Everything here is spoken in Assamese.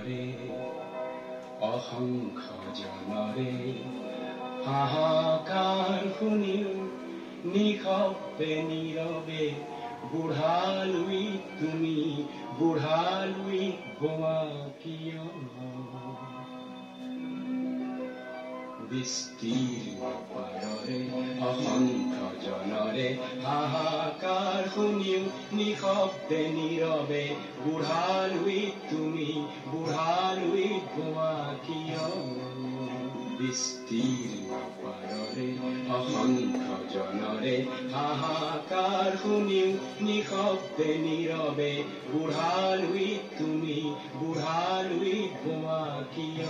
পাৰৰে অসংখ্য জনৰে হাহাকাৰ শুনিও নিশব্দে নীৰৱে বুঢ়ালৈ তুমি বুঢ়ালৈ গোৱা কিয় বিস্তীৰ্ণ পাৰৰে অসংখ্য জনৰে হাহাকাৰ শুনিও নিশব্দে নীৰৱে বুঢ়ালৈ তুমি বুঢ়ালৈ গোৱা কিয় বিস্তীৰ্ণ পাৰৰে অসংখ্য জনৰে হাহাকাৰ শুনিও নিশব্দে নীৰৱে বুঢ়ালৈ তুমি বুঢ়ালৈ গোৱা কিয়